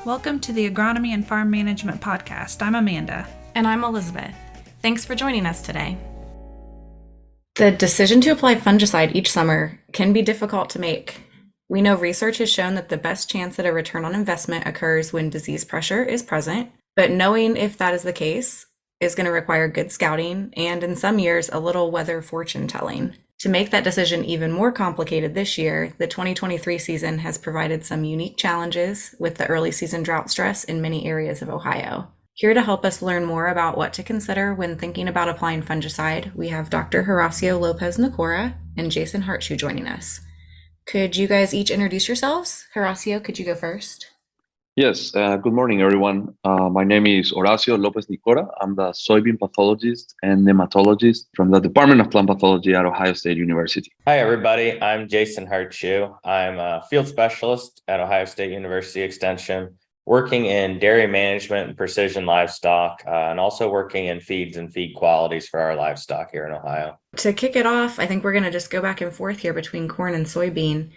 Welcome to the Agronomy and Farm Management Podcast. I'm Amanda. And I'm Elizabeth. Thanks for joining us today. The decision to apply fungicide each summer can be difficult to make. We know research has shown that the best chance at a return on investment occurs when disease pressure is present, but knowing if that is the case is going to require good scouting and, in some years, a little weather fortune telling. To make that decision even more complicated this year, the 2023 season has provided some unique challenges with the early season drought stress in many areas of Ohio. Here to help us learn more about what to consider when thinking about applying fungicide, we have Dr. Horacio Lopez-Nicora and Jason Hartschuh joining us. Could you guys each introduce yourselves? Horacio, could you go first? Yes, good morning, everyone. My name is Horacio Lopez-Nicora. I'm the soybean pathologist and nematologist from the Department of Plant Pathology at Ohio State University. Hi, everybody. I'm Jason Hartschuh. I'm a field specialist at Ohio State University Extension, working in dairy management and precision livestock, and also working in feeds and feed qualities for our livestock here in Ohio. To kick it off, I think we're going to just go back and forth here between corn and soybean.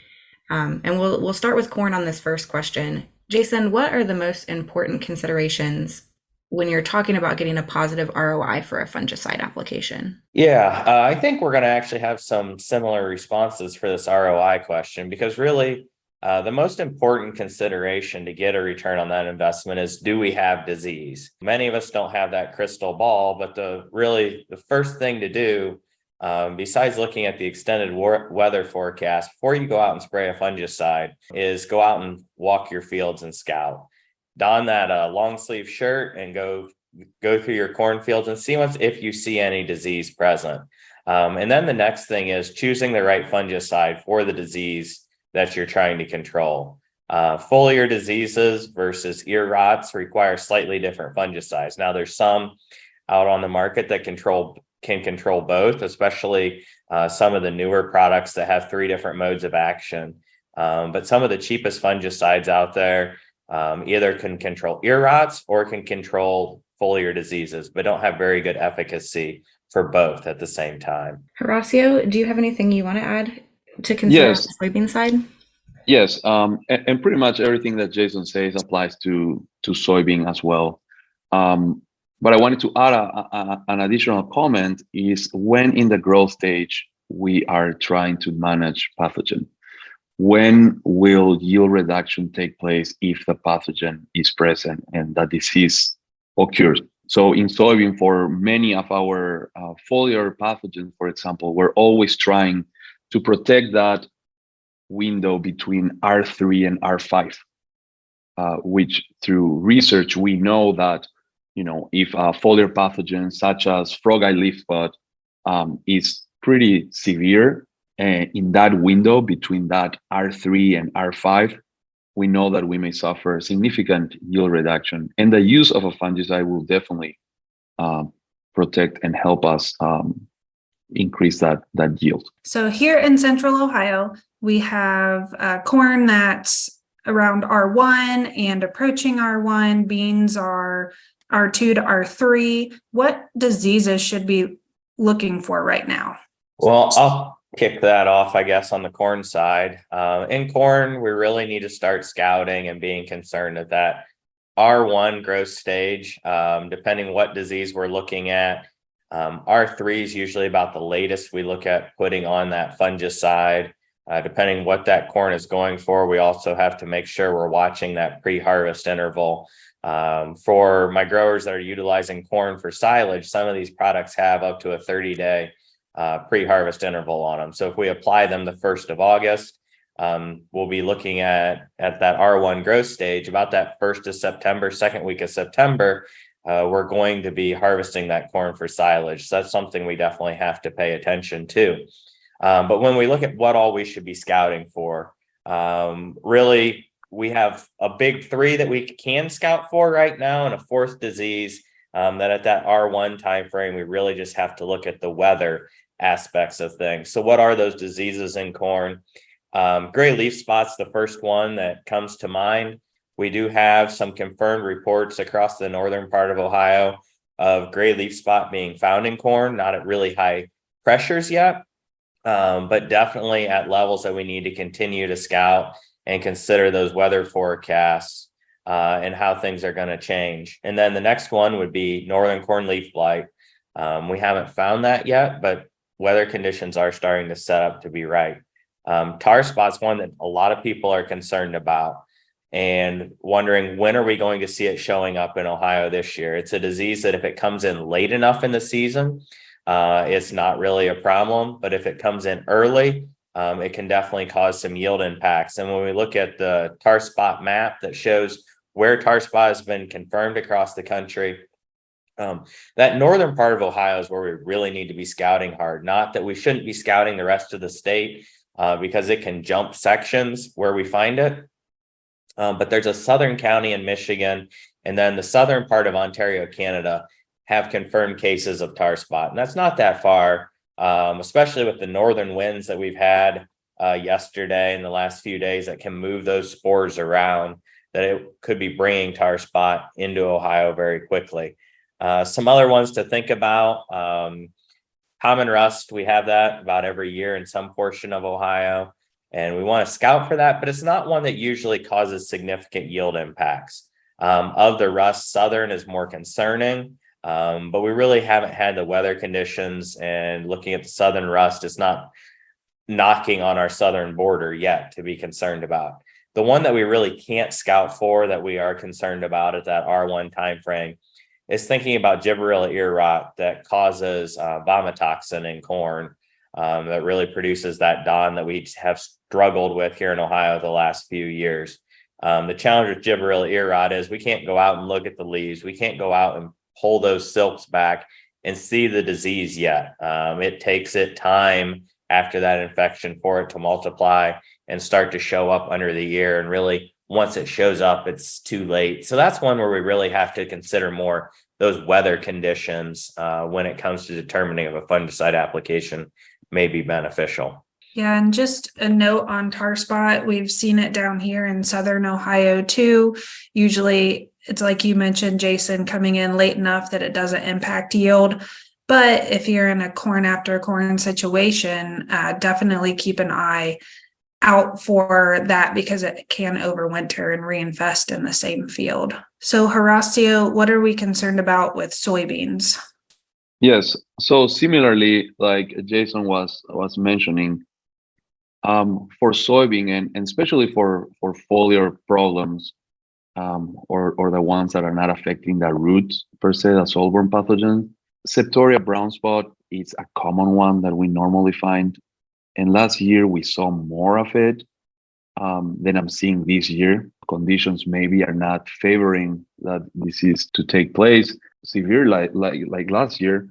And we'll start with corn on this first question. Jason, what are the most important considerations when you're talking about getting a positive ROI for a fungicide application? Yeah, I think we're going to actually have some similar responses for this ROI question, because really the most important consideration to get a return on that investment is, do we have disease? Many of us don't have that crystal ball, but the first thing to do, besides looking at the extended weather forecast, before you go out and spray a fungicide, is go out and walk your fields and scout. Don that long sleeve shirt and go through your cornfields and see if you see any disease present. And then the next thing is choosing the right fungicide for the disease that you're trying to control. Foliar diseases versus ear rots require slightly different fungicides. Now, there's some out on the market that can control both, especially some of the newer products that have 3 different modes of action. But some of the cheapest fungicides out there either can control ear rots or can control foliar diseases, but don't have very good efficacy for both at the same time. Horacio, do you have anything you want to add to consider on the soybean side? Yes, and pretty much everything that Jason says applies to soybean as well. But I wanted to add an additional comment is when in the growth stage we are trying to manage pathogen. When will yield reduction take place if the pathogen is present and the disease occurs? So in soybean, for many of our foliar pathogens, for example, we're always trying to protect that window between R3 and R5, which through research, we know that if a foliar pathogen such as frog eye leaf spot is pretty severe in that window between that R3 and R5, we know that we may suffer significant yield reduction. And the use of a fungicide will definitely protect and help us increase that yield. So here in Central Ohio, we have corn that's around R1 and approaching R1. Beans are R2 to R3. What diseases should be looking for right now? Well, I'll kick that off, I guess, on the corn side. In corn, we really need to start scouting and being concerned at that R1 growth stage, depending what disease we're looking at. R3 is usually about the latest we look at putting on that fungicide. Depending what that corn is going for, we also have to make sure we're watching that pre-harvest interval. For my growers that are utilizing corn for silage, some of these products have up to a 30-day pre-harvest interval on them. So if we apply them the 1st of August, we'll be looking at that R1 growth stage. About that 1st of September, second week of September, we're going to be harvesting that corn for silage. So that's something we definitely have to pay attention to. But when we look at what all we should be scouting for, really, we have a big 3 that we can scout for right now, and a 4th disease that at that R1 timeframe, we really just have to look at the weather aspects of things. So what are those diseases in corn? Gray leaf spot's the first one that comes to mind. We do have some confirmed reports across the northern part of Ohio of gray leaf spot being found in corn, not at really high pressures yet, but definitely at levels that we need to continue to scout and consider those weather forecasts. and how things are going to change. And then the next one would be northern corn leaf blight. We haven't found that yet, but weather conditions are starting to set up to be right. Tar spot's one that a lot of people are concerned about and wondering, when are we going to see it showing up in Ohio this year? It's a disease that if it comes in late enough in the season, it's not really a problem. But if it comes in early, it can definitely cause some yield impacts. And when we look at the tar spot map that shows where tar spot has been confirmed across the country, that northern part of Ohio is where we really need to be scouting hard. Not that we shouldn't be scouting the rest of the state, because it can jump sections where we find it. But there's a southern county in Michigan, and then the southern part of Ontario, Canada, have confirmed cases of tar spot. And that's not that far, especially with the northern winds that we've had yesterday and the last few days that can move those spores around, that it could be bringing tar spot into Ohio very quickly. Some other ones to think about, common rust, we have that about every year in some portion of Ohio. And we want to scout for that, but it's not one that usually causes significant yield impacts. Of the rust, southern is more concerning, but we really haven't had the weather conditions, and looking at the southern rust, it's not knocking on our southern border yet to be concerned about. The one that we really can't scout for that we are concerned about at that R1 timeframe is thinking about gibberella ear rot that causes vomitoxin in corn. That really produces that DON that we have struggled with here in Ohio the last few years. The challenge with gibberella ear rot is we can't go out and look at the leaves. We can't go out and pull those silks back and see the disease yet. It takes it time after that infection for it to multiply and start to show up under the ear. And really, once it shows up, it's too late. So that's one where we really have to consider more those weather conditions when it comes to determining if a fungicide application may be beneficial. Yeah, and just a note on tar spot, we've seen it down here in southern Ohio too. Usually it's like you mentioned, Jason, coming in late enough that it doesn't impact yield. But if you're in a corn after corn situation, definitely keep an eye out for that, because it can overwinter and reinfest in the same field. So Horacio, what are we concerned about with soybeans? Yes. So similarly, like Jason was mentioning, for soybean and especially for foliar problems, or the ones that are not affecting the roots per se, the soil-borne pathogen, Septoria brown spot is a common one that we normally find. And last year we saw more of it than I'm seeing this year. Conditions maybe are not favoring that disease to take place severe like last year.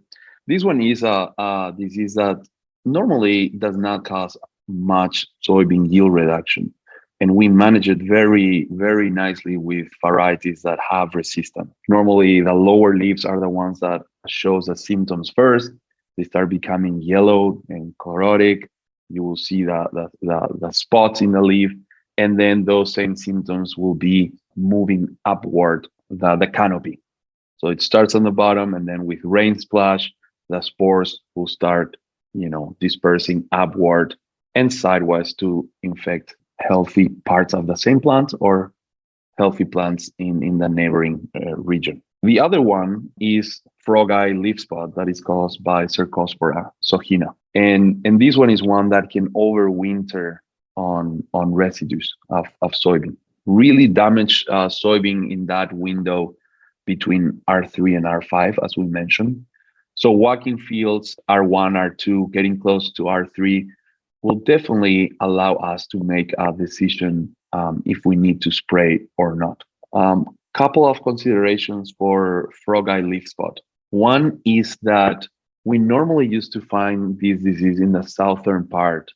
This one is a disease that normally does not cause much soybean yield reduction, and we manage it very, very nicely with varieties that have resistance. Normally, the lower leaves are the ones that shows the symptoms first. They start becoming yellow and chlorotic. You will see the spots in the leaf, and then those same symptoms will be moving upward the canopy. So it starts on the bottom, and then with rain splash, the spores will start, dispersing upward and sideways to infect healthy parts of the same plant or healthy plants in the neighboring region. The other one is frog eye leaf spot that is caused by Cercospora sohina. And this one is one that can overwinter on residues of soybean. Really damage soybean in that window between R3 and R5, as we mentioned. So walking fields, R1, R2, getting close to R3 will definitely allow us to make a decision if we need to spray or not. Couple of considerations for frog eye leaf spot. One is that we normally used to find this disease in the southern part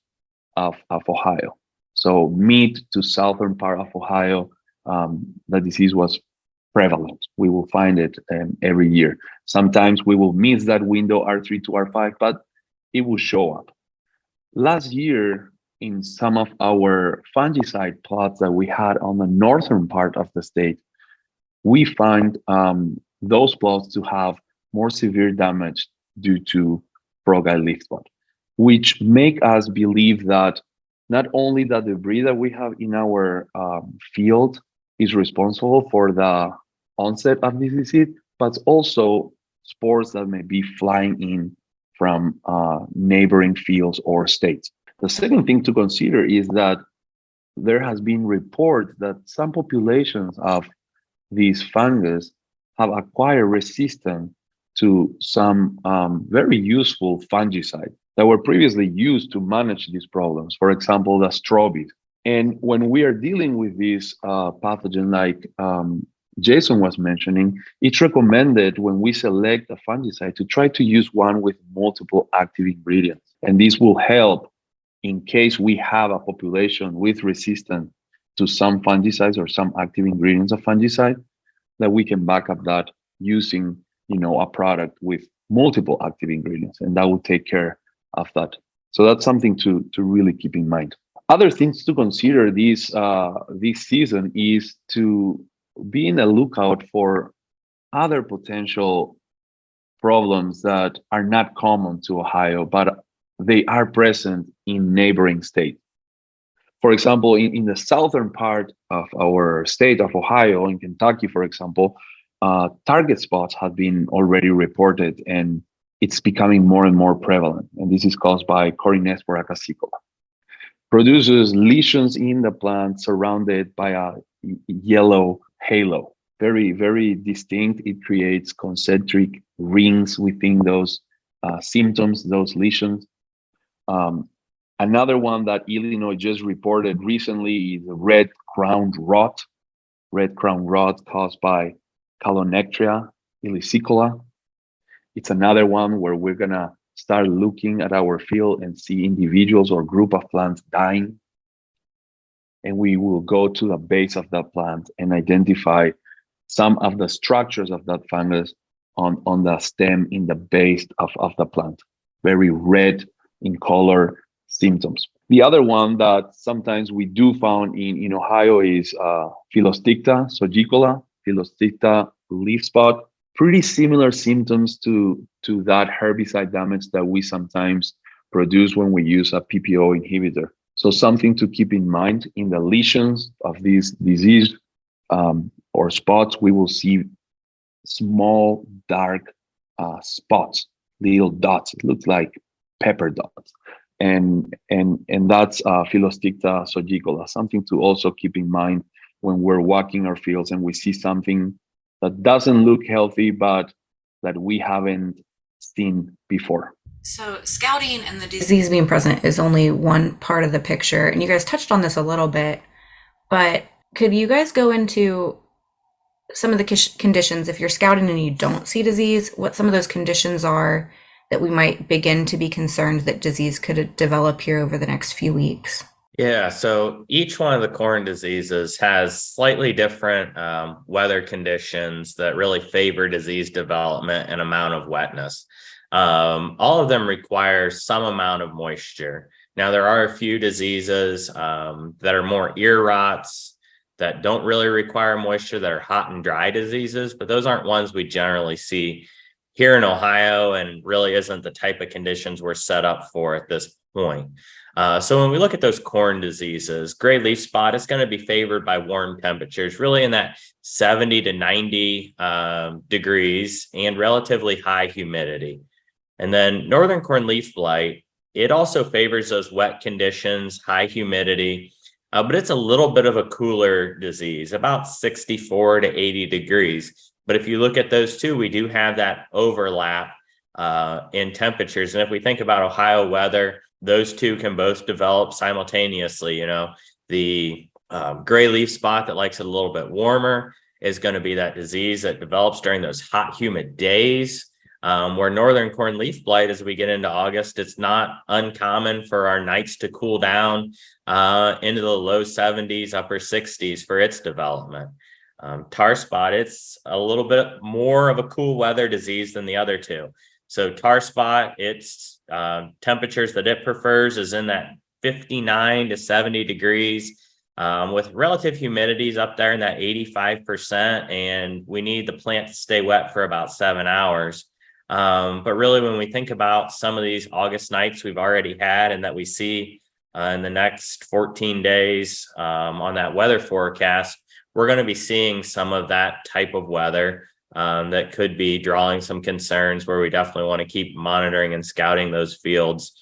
of Ohio. So mid to southern part of Ohio, the disease was prevalent. We will find it every year. Sometimes we will miss that window R3 to R5, but it will show up. Last year, in some of our fungicide plots that we had on the northern part of the state, we find those plots to have more severe damage due to frog eye leaf spot, which make us believe that not only the debris that we have in our field is responsible for the onset of this disease, but also spores that may be flying in from neighboring fields or states. The second thing to consider is that there has been reports that some populations of these fungus have acquired resistance to some very useful fungicide that were previously used to manage these problems. For example, the strobies. And when we are dealing with this pathogen, like Jason was mentioning, it's recommended when we select a fungicide to try to use one with multiple active ingredients. And this will help in case we have a population with resistance to some fungicides or some active ingredients of fungicide, that we can back up that using, a product with multiple active ingredients, and that will take care of that. So that's something to really keep in mind. Other things to consider this season is to be in a lookout for other potential problems that are not common to Ohio, but they are present in neighboring states. For example, in the southern part of our state of Ohio, in Kentucky, for example, target spots have been already reported, and it's becoming more and more prevalent. And this is caused by Corynespora cassicola. Produces lesions in the plant surrounded by a yellow halo. Very, very distinct. It creates concentric rings within those symptoms, those lesions. Another one that Illinois just reported recently is red crown rot. Red crown rot caused by Calonectria illicicola. It's another one where we're gonna start looking at our field and see individuals or group of plants dying. And we will go to the base of that plant and identify some of the structures of that fungus on the stem in the base of the plant. Very red in color symptoms. The other one that sometimes we do found in Ohio is Philosticta sojicola, Philosticta leaf spot. Pretty similar symptoms to that herbicide damage that we sometimes produce when we use a PPO inhibitor. So something to keep in mind in the lesions of this disease or spots, we will see small dark spots, little dots. It looks like pepper dots. And that's Philosticta sojicola, something to also keep in mind when we're walking our fields and we see something that doesn't look healthy, but that we haven't seen before. So scouting and the disease being present is only one part of the picture. And you guys touched on this a little bit, but could you guys go into some of the conditions if you're scouting and you don't see disease, what some of those conditions are that we might begin to be concerned that disease could develop here over the next few weeks? Yeah, so each one of the corn diseases has slightly different weather conditions that really favor disease development and amount of wetness. All of them require some amount of moisture. Now, there are a few diseases that are more ear rots that don't really require moisture, that are hot and dry diseases, but those aren't ones we generally see here in Ohio, and really isn't the type of conditions we're set up for at this point. So when we look at those corn diseases, gray leaf spot is going to be favored by warm temperatures, really in that 70 to 90 degrees and relatively high humidity. And then northern corn leaf blight, it also favors those wet conditions, high humidity, but it's a little bit of a cooler disease, about 64 to 80 degrees. But if you look at those two, we do have that overlap in temperatures. And if we think about Ohio weather, those two can both develop simultaneously. The gray leaf spot that likes it a little bit warmer is going to be that disease that develops during those hot, humid days. Where northern corn leaf blight, as we get into August, it's not uncommon for our nights to cool down into the low 70s, upper 60s for its development. Tar spot, it's a little bit more of a cool weather disease than the other two. So tar spot, its temperatures that it prefers is in that 59 to 70 degrees with relative humidities up there in that 85%. And we need the plant to stay wet for about 7 hours. But really, when we think about some of these August nights we've already had and that we see in the next 14 days on that weather forecast, we're going to be seeing some of that type of weather that could be drawing some concerns, where we definitely want to keep monitoring and scouting those fields.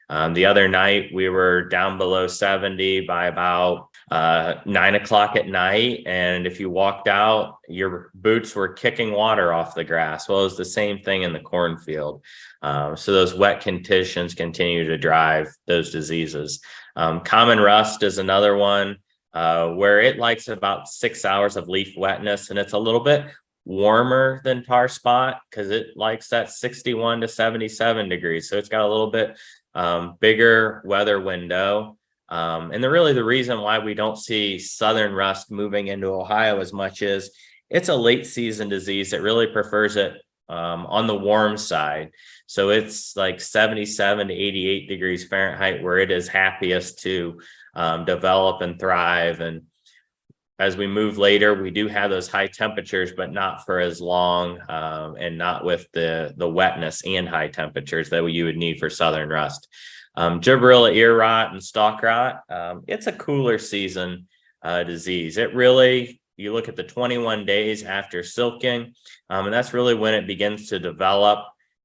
The other night we were down below 70 by about 9 o'clock at night, and if you walked out, your boots were kicking water off the grass. Well, it was the same thing in the cornfield. So those wet conditions continue to drive those diseases. Common rust is another one where it likes about 6 hours of leaf wetness, and it's a little bit warmer than tar spot because it likes that 61 to 77 degrees. So it's got a little bit bigger weather window. And really the reason why we don't see southern rust moving into Ohio as much is it's a late season disease. It really prefers it on the warm side. So it's like 77 to 88 degrees Fahrenheit where it is happiest to develop and thrive. And as we move later, we do have those high temperatures, but not for as long and not with the wetness and high temperatures that you would need for southern rust. Gibberella ear rot and stalk rot, it's a cooler season disease. It really, you look at the 21 days after silking, and that's really when it begins to develop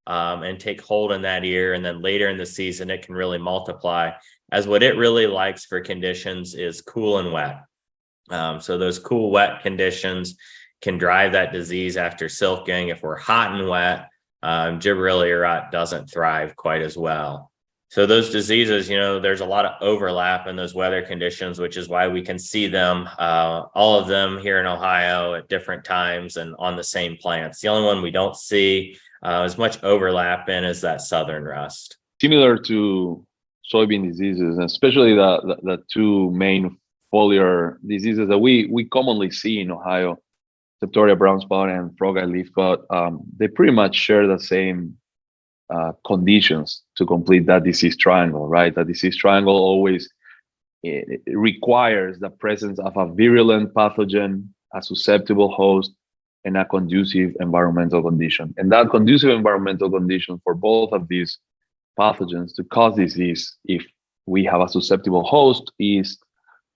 and take hold in that ear. And then later in the season, it can really multiply, as what it really likes for conditions is cool and wet. So those cool, wet conditions can drive that disease after silking. If we're hot and wet, gibberella ear rot doesn't thrive quite as well. So those diseases, there's a lot of overlap in those weather conditions, which is why we can see them, all of them here in Ohio at different times and on the same plants. The only one we don't see as much overlap in is that southern rust. Similar to soybean diseases, especially the two main foliar diseases that we commonly see in Ohio, Septoria brown spot and frog-eye leaf spot, they pretty much share the same conditions to complete that disease triangle, right? The disease triangle always it requires the presence of a virulent pathogen, a susceptible host, and a conducive environmental condition. And that conducive environmental condition for both of these pathogens to cause disease, if we have a susceptible host, is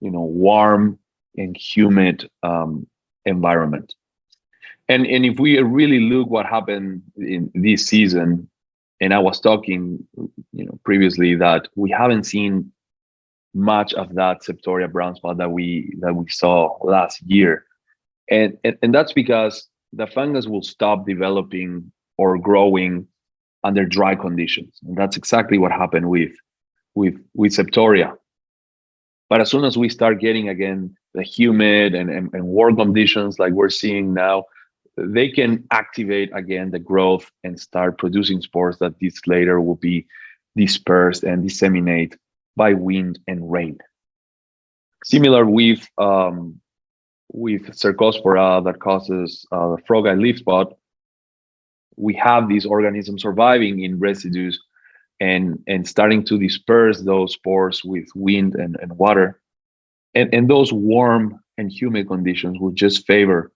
warm and humid environment. And if we really look what happened in this season, and I was talking previously that we haven't seen much of that Septoria brown spot that we saw last year. And that's because the fungus will stop developing or growing under dry conditions. And that's exactly what happened with Septoria. But as soon as we start getting again the humid and warm conditions like we're seeing now, they can activate again the growth and start producing spores that this later will be dispersed and disseminate by wind and rain. Similar with Cercospora that causes the frog-eye leaf spot, we have these organisms surviving in residues and starting to disperse those spores with wind and water. And those warm and humid conditions will just favor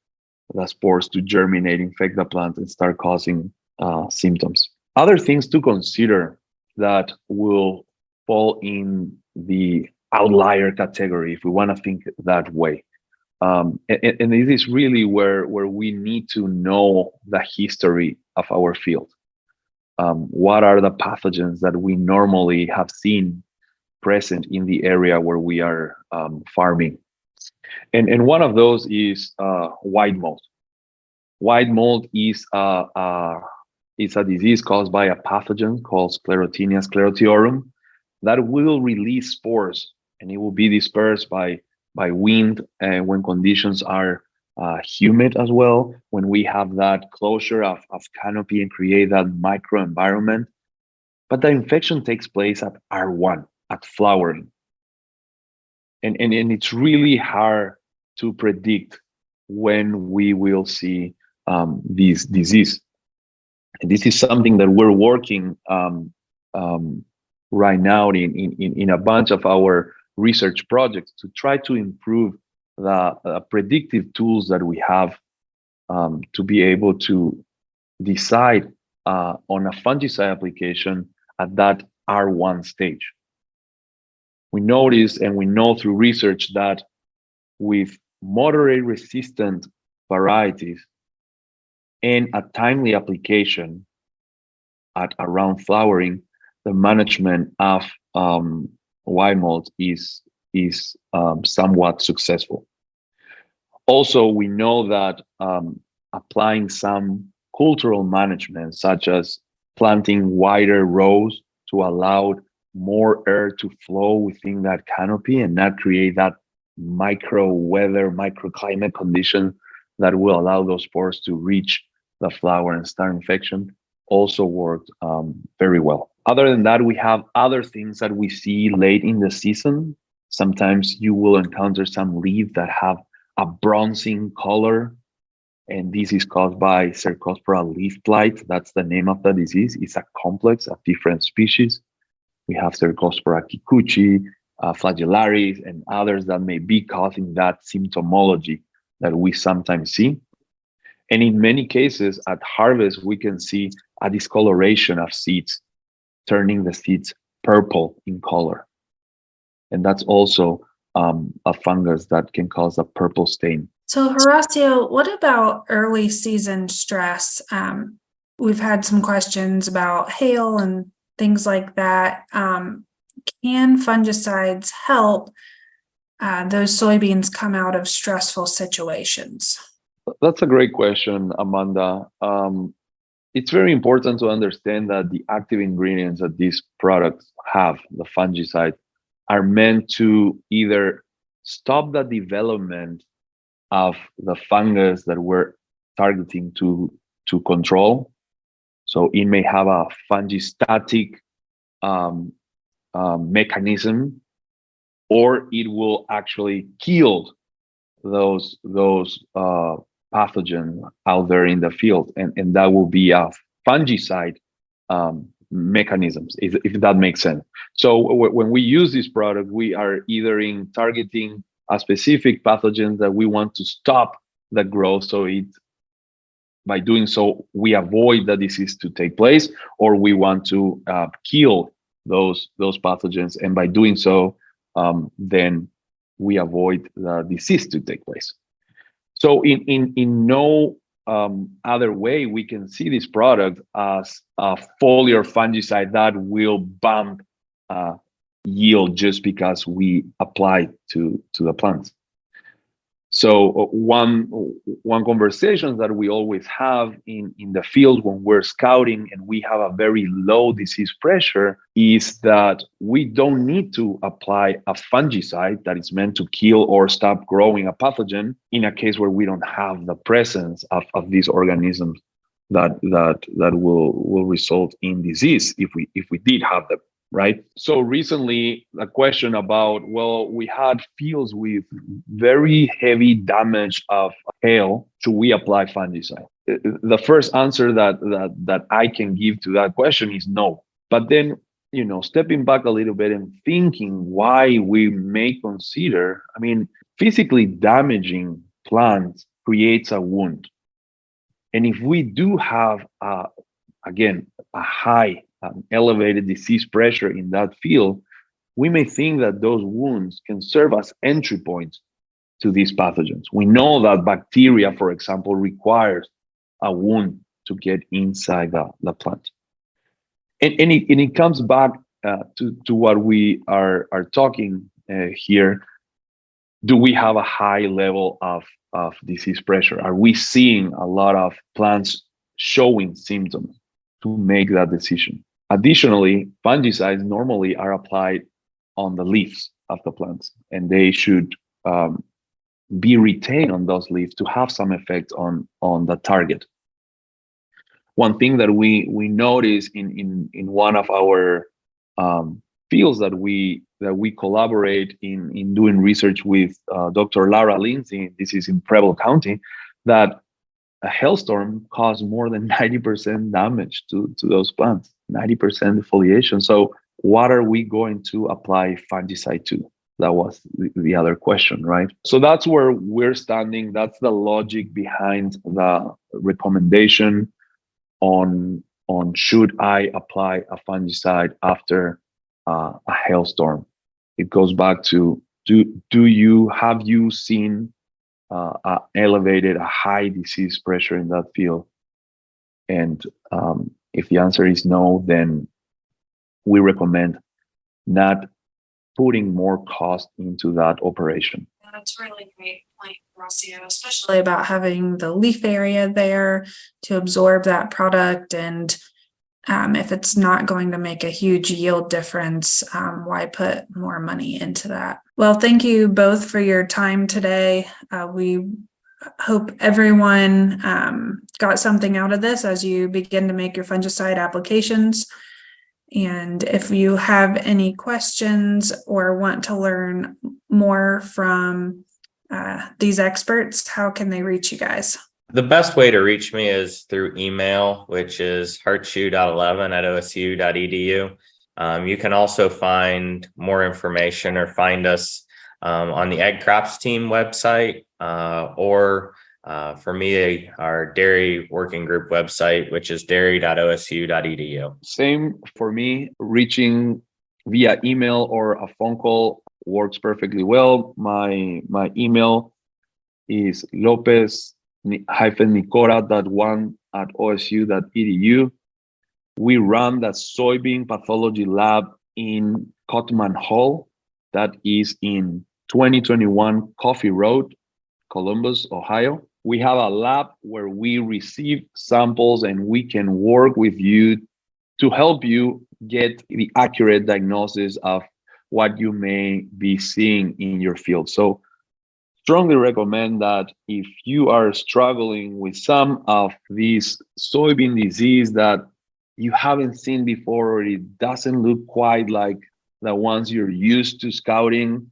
the spores to germinate, infect the plant, and start causing symptoms. Other things to consider that will fall in the outlier category, if we want to think that way. And it is really where we need to know the history of our field. What are the pathogens that we normally have seen present in the area where we are farming? And one of those is white mold. White mold is a disease caused by a pathogen called Sclerotinia sclerotiorum that will release spores, and it will be dispersed by wind and when conditions are humid as well, when we have that closure of canopy and create that microenvironment. But the infection takes place at R1, at flowering. And it's really hard to predict when we will see this disease. And this is something that we're working right now in a bunch of our research projects to try to improve the predictive tools that we have to be able to decide on a fungicide application at that R1 stage. We notice and we know through research that with moderate resistant varieties and a timely application at around flowering, the management of white mold is somewhat successful. Also, we know that applying some cultural management, such as planting wider rows to allow more air to flow within that canopy and not create that micro weather, microclimate condition that will allow those spores to reach the flower and start infection, also worked very well. Other than that, we have other things that we see late in the season. Sometimes you will encounter some leaves that have a bronzing color, and this is caused by Cercospora leaf blight. That's the name of the disease. It's a complex of different species. We have Cercospora kikuchi, flagellaris, and others that may be causing that symptomology that we sometimes see. And in many cases, at harvest, we can see a discoloration of seeds, turning the seeds purple in color. And that's also a fungus that can cause a purple stain. So, Horacio, what about early season stress? We've had some questions about hail and things like that. Can fungicides help those soybeans come out of stressful situations? That's a great question, Amanda. It's very important to understand that the active ingredients that these products have, the fungicide, are meant to either stop the development of the fungus that we're targeting to control. So it may have a fungistatic mechanism, or it will actually kill those pathogen out there in the field, and that will be a fungicide mechanisms, if that makes sense. So when we use this product, we are either in targeting a specific pathogen that we want to stop the growth, so by doing so we avoid the disease to take place, or we want to kill those pathogens, and by doing so then we avoid the disease to take place. So in no other way we can see this product as a foliar fungicide that will bump yield just because we apply to the plants. So one conversation that we always have in the field when we're scouting and we have a very low disease pressure is that we don't need to apply a fungicide that is meant to kill or stop growing a pathogen in a case where we don't have the presence of these organisms that will result in disease if we did have them. Right. So recently, a question about, well, we had fields with very heavy damage of hail. Should we apply fungicide? The first answer that I can give to that question is no. But then, stepping back a little bit and thinking why we may consider, physically damaging plants creates a wound. And if we do have, a high elevated disease pressure in that field, we may think that those wounds can serve as entry points to these pathogens. We know that bacteria, for example, requires a wound to get inside the plant. And it comes back to what we are talking here. Do we have a high level of disease pressure? Are we seeing a lot of plants showing symptoms to make that decision? Additionally, fungicides normally are applied on the leaves of the plants, and they should be retained on those leaves to have some effect on the target. One thing that we notice in one of our fields that we collaborate in doing research with Dr. Laura Lindsay, this is in Preble County, that a hailstorm caused more than 90% damage to those plants, 90% defoliation. So what are we going to apply fungicide to? That was the other question, right? So that's where we're standing. That's the logic behind the recommendation on should I apply a fungicide after a hailstorm. It goes back to have you seen elevated, a high disease pressure in that field? And if the answer is no, then we recommend not putting more cost into that operation. That's a really great point, Horacio, especially about having the leaf area there to absorb that product. And if it's not going to make a huge yield difference, why put more money into that? Well, thank you both for your time today. We hope everyone got something out of this as you begin to make your fungicide applications. And if you have any questions or want to learn more from these experts, how can they reach you guys? The best way to reach me is through email, which is hartschuh.11@osu.edu. You can also find more information or find us on the Ag Crops Team website or for me, our dairy working group website, which is dairy.osu.edu. Same for me. Reaching via email or a phone call works perfectly well. My email is Lopez-Nicora.1@osu.edu. We run the soybean pathology lab in Cotman Hall. That is in 2021 Coffee Road, Columbus, Ohio. We have a lab where we receive samples and we can work with you to help you get the accurate diagnosis of what you may be seeing in your field. So strongly recommend that if you are struggling with some of these soybean disease that you haven't seen before, or it doesn't look quite like the ones you're used to scouting,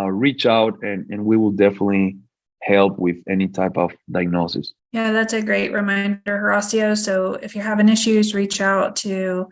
reach out and we will definitely help with any type of diagnosis. Yeah, that's a great reminder, Horacio. So if you're having issues, reach out to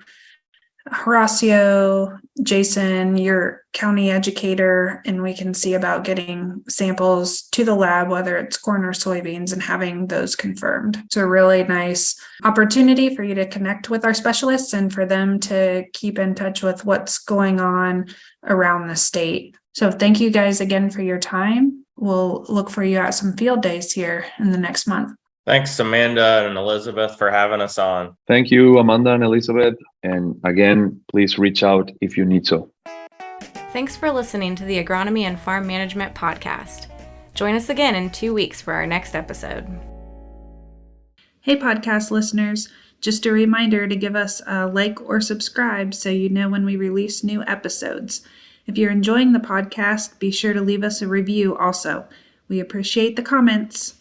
Horacio, Jason, your county educator, and we can see about getting samples to the lab, whether it's corn or soybeans, and having those confirmed. It's a really nice opportunity for you to connect with our specialists and for them to keep in touch with what's going on around the state. So thank you guys again for your time. We'll look for you at some field days here in the next month. Thanks, Amanda and Elizabeth, for having us on. Thank you, Amanda and Elizabeth. And again, please reach out if you need so. Thanks for listening to the Agronomy and Farm Management Podcast. Join us again in 2 weeks for our next episode. Hey, podcast listeners. Just a reminder to give us a like or subscribe so you know when we release new episodes. If you're enjoying the podcast, be sure to leave us a review also. We appreciate the comments.